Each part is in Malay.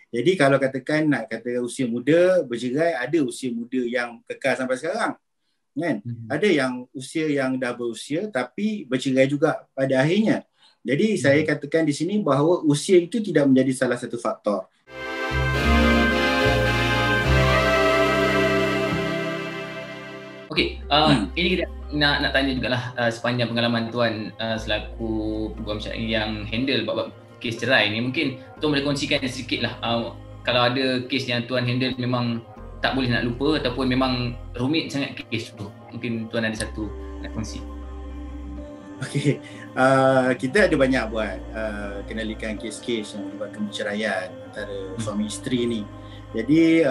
Jadi kalau katakan nak kata usia muda bercerai, ada usia muda yang kekal sampai sekarang, kan? Ada yang usia yang dah berusia tapi bercerai juga pada akhirnya. Jadi saya katakan di sini bahawa usia itu tidak menjadi salah satu faktor. Okey, ini kita nak tanya jugalah sepanjang pengalaman Tuan selaku peguam syar'i yang handle bab kes cerai ni, mungkin Tuan boleh kongsikan sedikit lah kalau ada kes yang Tuan handle memang tak boleh nak lupa ataupun memang rumit sangat kes tu, mungkin Tuan ada satu nak kongsi. Okey, kita ada banyak buat kenalikan kes-kes yang melibatkan perceraian antara suami isteri ni. Jadi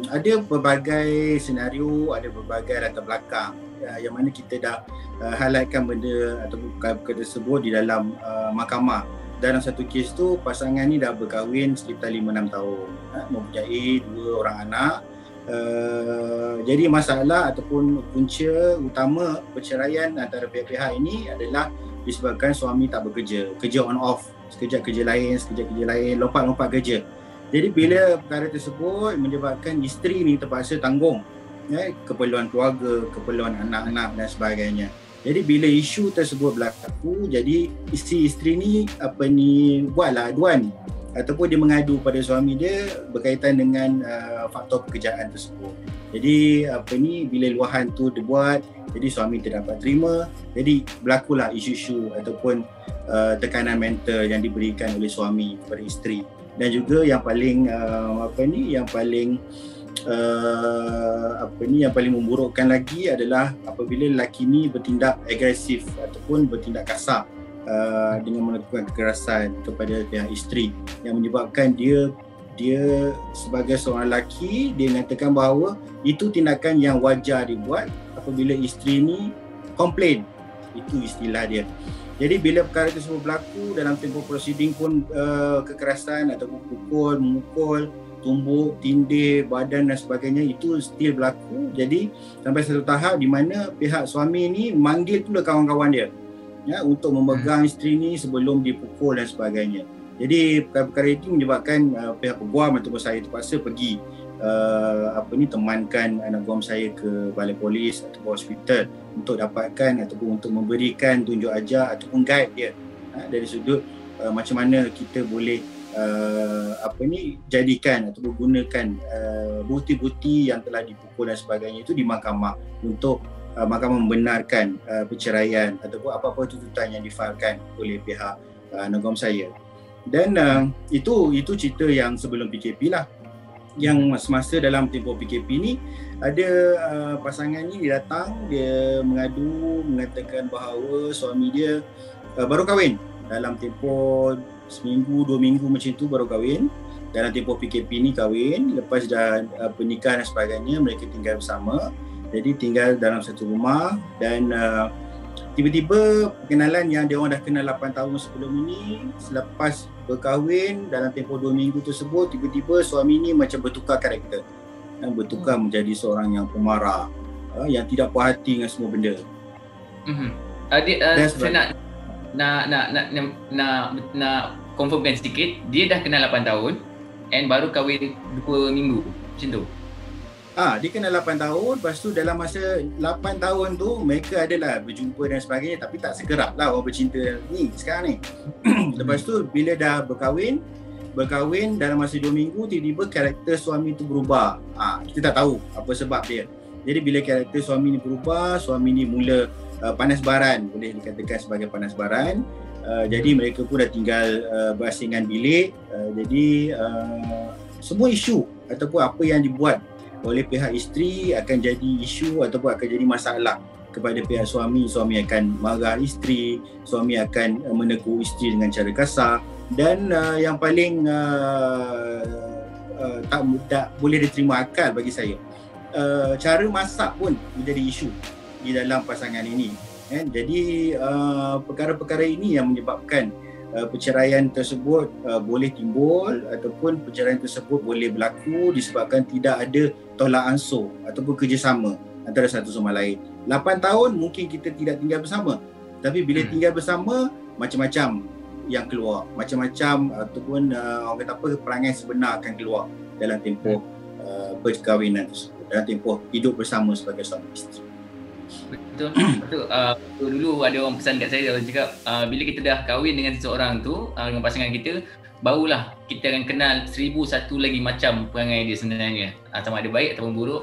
ada berbagai senario, ada berbagai latar belakang yang mana kita dah highlightkan benda atau perkara tersebut di dalam mahkamah. Dalam satu kes tu pasangan ni dah berkahwin sekitar 5-6 tahun, mempunyai 2 orang anak. Jadi masalah ataupun punca utama perceraian antara pihak-pihak ini adalah disebabkan suami tak bekerja, kerja on off, sekejap kerja lain, lompat-lompat kerja. Jadi bila perkara tersebut menyebabkan isteri ni terpaksa tanggung keperluan keluarga, keperluan anak-anak dan sebagainya. Jadi bila isu tersebut berlaku, jadi isteri ni buatlah aduan ataupun dia mengadu pada suami dia berkaitan dengan faktor pekerjaan tersebut. Jadi bila luahan tu dibuat, jadi suami tidak dapat terima, jadi berlakulah isu-isu ataupun tekanan mental yang diberikan oleh suami kepada isteri. Dan juga yang paling yang paling memburukkan lagi adalah apabila lelaki ni bertindak agresif ataupun bertindak kasar dengan melakukan kekerasan kepada pihak isteri yang menyebabkan dia sebagai seorang lelaki dia mengatakan bahawa itu tindakan yang wajar dibuat apabila isteri ni komplain. Itu istilah dia. Jadi bila perkara tersebut berlaku dalam tempoh prosiding pun kekerasan ataupun pukul, memukul, tumbuk, tindih, badan dan sebagainya itu still berlaku. Jadi sampai satu tahap di mana pihak suami ni manggil pula kawan-kawan dia untuk memegang isteri ni sebelum dipukul dan sebagainya. Jadi perkara-perkara itu menyebabkan pihak peguam ataupun saya terpaksa pergi temankan anak guam saya ke balai polis atau hospital untuk dapatkan ataupun untuk memberikan tunjuk ajar ataupun guide dia dari sudut macam mana kita boleh jadikan atau gunakan bukti-bukti yang telah dipukul dan sebagainya itu di mahkamah untuk mahkamah membenarkan perceraian ataupun apa-apa tuntutan yang difailkan oleh pihak anak guam saya. Dan itu cerita yang sebelum PKP lah. Yang semasa dalam tempoh PKP ni ada pasangan ni dia datang, dia mengadu mengatakan bahawa suami dia baru kahwin dalam tempoh seminggu 2 minggu macam tu baru kahwin. Dalam tempoh PKP ni kahwin, lepas dah pernikahan dan sebagainya mereka tinggal bersama. Jadi tinggal dalam satu rumah dan tiba-tiba perkenalan yang dia orang dah kenal 8 tahun sebelum ini, selepas berkahwin dalam tempoh 2 minggu tersebut, tiba-tiba suami ni macam bertukar karakter, bertukar menjadi seorang yang pemarah, yang tidak puas hati dengan semua benda. Saya nak confirmkan sedikit, dia dah kenal 8 tahun and baru kahwin 2 minggu macam tu. Dia kenal 8 tahun, lepas tu dalam masa 8 tahun tu mereka adalah berjumpa dan sebagainya tapi tak sekerap lah orang bercinta ni sekarang ni. Lepas tu bila dah berkahwin dalam masa 2 minggu tiba-tiba karakter suami tu berubah. Kita tak tahu apa sebab dia. Jadi bila karakter suami ni berubah, suami ni mula panas baran, boleh dikatakan sebagai panas baran. Jadi mereka pun dah tinggal berasingan bilik. Jadi semua isu ataupun apa yang dibuat oleh pihak isteri akan jadi isu ataupun akan jadi masalah kepada pihak suami. Suami akan marah isteri, suami akan menegur isteri dengan cara kasar dan yang paling tak boleh diterima akal bagi saya, cara masak pun menjadi isu di dalam pasangan ini. Jadi perkara-perkara ini yang menyebabkan perceraian tersebut boleh timbul ataupun perceraian tersebut boleh berlaku disebabkan tidak ada tolak ansur ataupun kerjasama antara satu sama lain. 8 tahun mungkin kita tidak tinggal bersama, tapi bila tinggal bersama macam-macam yang keluar. Macam-macam ataupun orang kata apa, perangai sebenar akan keluar dalam tempoh perkahwinan tersebut, dalam tempoh hidup bersama sebagai suami isteri. Betul. Dulu ada orang pesan kat saya, orang cakap bila kita dah kahwin dengan seseorang tu, dengan pasangan kita, barulah kita akan kenal 1001 lagi macam perangai dia sebenarnya, sama ada baik ataupun buruk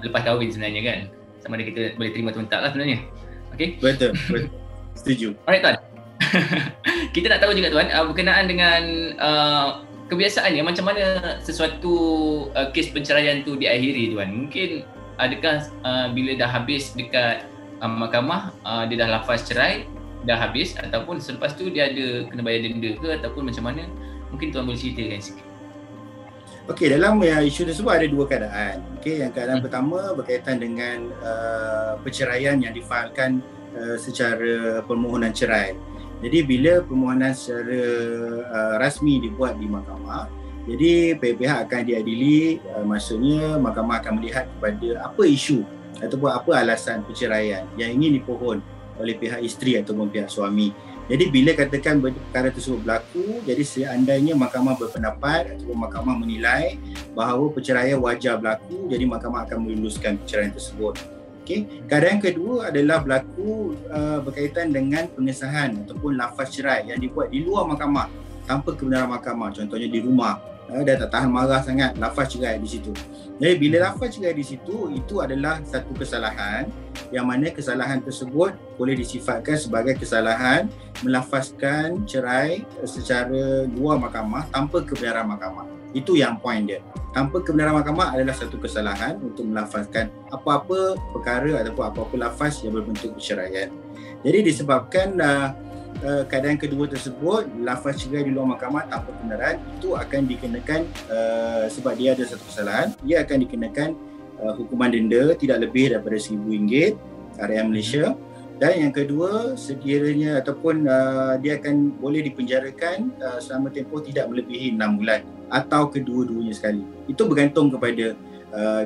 lepas kahwin sebenarnya kan, sama ada kita boleh terima atau tak lah sebenarnya. Okay? Betul. Setuju. Alright Tuan. Kita nak tahu juga Tuan, berkenaan dengan kebiasaannya, macam mana sesuatu kes penceraian tu diakhiri Tuan. Mungkin adakah bila dah habis dekat mahkamah, dia dah lafaz cerai, dah habis, ataupun selepas tu dia ada kena bayar denda ke, ataupun macam mana? Mungkin Tuan boleh ceritakan sikit. Okey, dalam isu tersebut ada dua keadaan. Okey, yang keadaan pertama berkaitan dengan perceraian yang difailkan secara permohonan cerai. Jadi bila permohonan secara rasmi dibuat di mahkamah, jadi pihak-pihak akan diadili, maksudnya mahkamah akan melihat kepada apa isu ataupun apa alasan perceraian yang ingin dipohon oleh pihak isteri ataupun pihak suami. Jadi bila katakan perkara tersebut berlaku, jadi seandainya mahkamah berpendapat ataupun mahkamah menilai bahawa perceraian wajar berlaku, jadi mahkamah akan meluluskan perceraian tersebut. Okay. Keadaan kedua adalah berlaku berkaitan dengan pengesahan ataupun lafaz cerai yang dibuat di luar mahkamah tanpa kebenaran mahkamah, contohnya di rumah. Dah tak tahan marah sangat, lafaz cerai di situ. Jadi bila lafaz cerai di situ, itu adalah satu kesalahan yang mana kesalahan tersebut boleh disifatkan sebagai kesalahan melafazkan cerai secara luar mahkamah tanpa kebenaran mahkamah. Itu yang poin dia. Tanpa kebenaran mahkamah adalah satu kesalahan untuk melafazkan apa-apa perkara ataupun apa-apa lafaz yang berbentuk perceraian. Jadi disebabkan keadaan kedua tersebut, lafaz cerai di luar mahkamah tanpa kebenaran, itu akan dikenakan sebab dia ada satu kesalahan, ia akan dikenakan hukuman denda tidak lebih daripada RM1,000 RM Malaysia. Dan yang kedua, sekiranya ataupun dia akan boleh dipenjarakan selama tempoh tidak melebihi 6 bulan atau kedua-duanya sekali. Itu bergantung kepada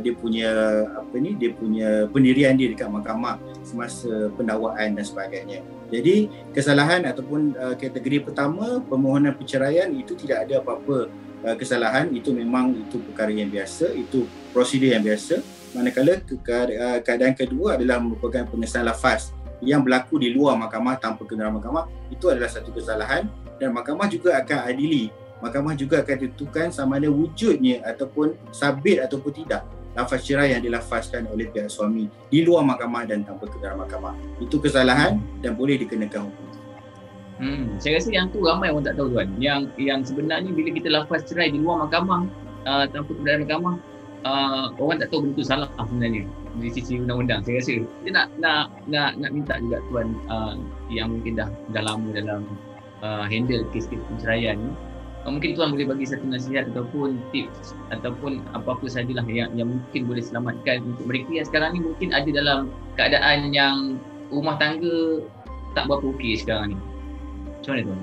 dia punya dia punya pendirian dia dekat mahkamah semasa pendakwaan dan sebagainya. Jadi kesalahan ataupun kategori pertama, permohonan perceraian, itu tidak ada apa-apa kesalahan, itu memang itu perkara yang biasa, itu prosedur yang biasa. Manakala keadaan kedua adalah merupakan pengesahan lafaz yang berlaku di luar mahkamah tanpa kebenaran mahkamah, itu adalah satu kesalahan dan mahkamah juga akan adili. Mahkamah juga akan tentukan sama ada wujudnya ataupun sabit ataupun tidak lafaz cerai yang dilafazkan oleh pihak suami di luar mahkamah dan tanpa kebenaran mahkamah. Itu kesalahan dan boleh dikenakan hukum. Saya rasa yang tu ramai orang tak tahu Tuan. Yang sebenarnya bila kita lafaz cerai di luar mahkamah tanpa kebenaran mahkamah, orang tak tahu benda tu salah sebenarnya dari sisi undang-undang. Saya rasa kita nak minta juga Tuan yang mungkin dah lama dalam handle kes-kes penceraian ni, mungkin Tuan boleh bagi satu nasihat ataupun tips ataupun apa-apa sahajalah yang mungkin boleh selamatkan untuk mereka yang sekarang ni mungkin ada dalam keadaan yang rumah tangga tak berapa okey sekarang ni. Macam mana Tuan?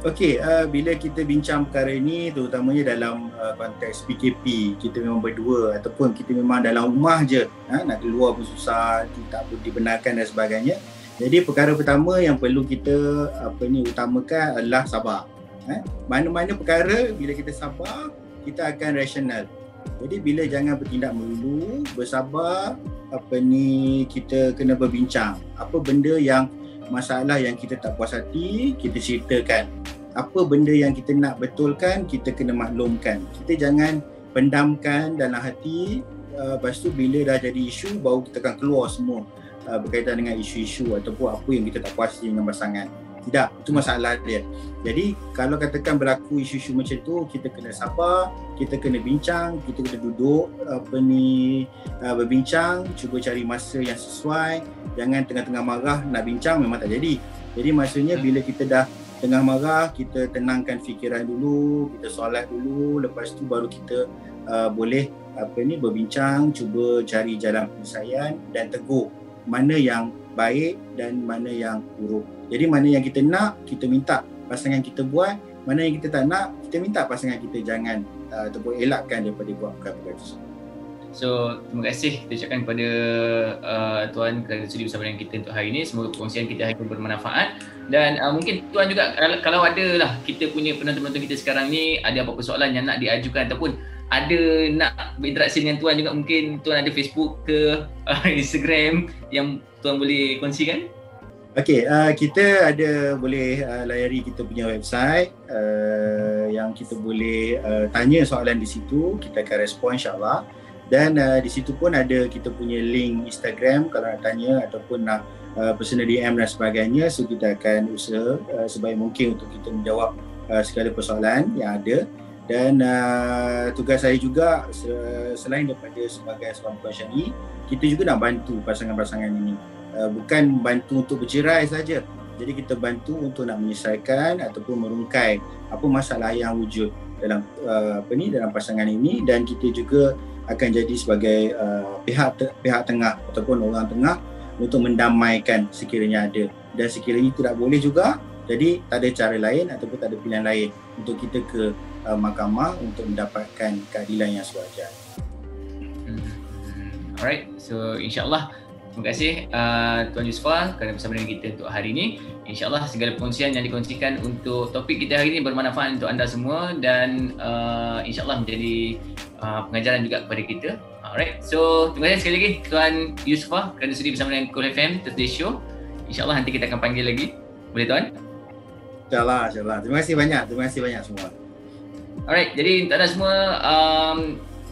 Okey, bila kita bincang perkara ini terutamanya dalam konteks PKP, kita memang berdua ataupun kita memang dalam rumah je, nak keluar pun susah, tak pun dibenarkan dan sebagainya. Jadi perkara pertama yang perlu kita utamakan adalah sabar. Mana-mana perkara bila kita sabar, kita akan rasional. Jadi bila jangan bertindak melulu, bersabar, kita kena berbincang. Apa benda yang masalah yang kita tak puas hati, kita ceritakan. Apa benda yang kita nak betulkan, kita kena maklumkan. Kita jangan pendamkan dalam hati, lepas tu bila dah jadi isu, baru kita akan keluar semua berkaitan dengan isu-isu ataupun apa yang kita tak puas dengan pasangan. Tidak, itu masalah dia. Jadi kalau katakan berlaku isu-isu macam tu, kita kena sabar, kita kena bincang, kita kena duduk berbincang, cuba cari masa yang sesuai. Jangan tengah-tengah marah nak bincang, memang tak jadi. Jadi maksudnya bila kita dah tengah marah, kita tenangkan fikiran dulu, kita solat dulu, lepas tu baru kita boleh berbincang, cuba cari jalan penyelesaian dan tegur mana yang baik dan mana yang buruk. Jadi mana yang kita nak, kita minta pasangan kita buat. Mana yang kita tak nak, kita minta pasangan kita jangan ataupun elakkan daripada buat perkara tersebut. So terima kasih kita ucapkan kepada Tuan kerana sudi bersama dengan kita untuk hari ini. Semoga perkongsian kita hari ini bermanfaat. Dan mungkin Tuan juga kalau ada lah kita punya penonton-penonton kita sekarang ni ada apa-apa soalan yang nak diajukan ataupun ada nak berinteraksi dengan Tuan juga, mungkin Tuan ada Facebook ke Instagram yang Tuan boleh kongsikan? Okey, kita ada boleh layari kita punya website yang kita boleh tanya soalan di situ, kita akan respon insyaAllah. Dan di situ pun ada kita punya link Instagram kalau nak tanya ataupun nak personal DM dan sebagainya. So kita akan usaha sebaik mungkin untuk kita menjawab segala persoalan yang ada. Dan tugas saya juga selain daripada sebagai seorang pensyar'i, kita juga nak bantu pasangan-pasangan ini. Bukan bantu untuk bercerai saja. Jadi kita bantu untuk nak menyelesaikan ataupun merungkai apa masalah yang wujud dalam dalam pasangan ini, dan kita juga akan jadi sebagai pihak tengah ataupun orang tengah untuk mendamaikan sekiranya ada, dan sekiranya tidak boleh juga, jadi tak ada cara lain ataupun tak ada pilihan lain untuk kita ke mahkamah untuk mendapatkan keadilan yang sewajar. Alright, so insyaAllah terima kasih Tuan Yusfa kerana bersama dengan kita untuk hari ini. InsyaAllah segala perkongsian yang dikongsikan untuk topik kita hari ini bermanfaat untuk anda semua, dan insyaAllah menjadi pengajaran juga kepada kita. Alright, so terima kasih sekali lagi Tuan Yusfa kerana sudi bersama dengan Cool FM Thursday Show. InsyaAllah nanti kita akan panggil lagi. Boleh Tuan? InsyaAllah. Terima kasih banyak semua. Alright, jadi untuk anda semua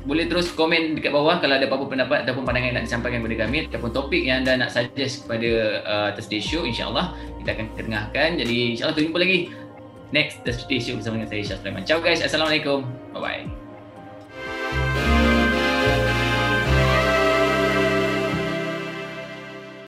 boleh terus komen dekat bawah kalau ada apa-apa pendapat ataupun pandangan yang nak disampaikan kepada kami ataupun topik yang anda nak suggest kepada Thursday Show. InsyaAllah kita akan ketengahkan. Jadi insyaAllah kita jumpa lagi next Thursday Show bersama dengan saya Syah Sulaiman. Ciao guys, Assalamualaikum. Bye-bye.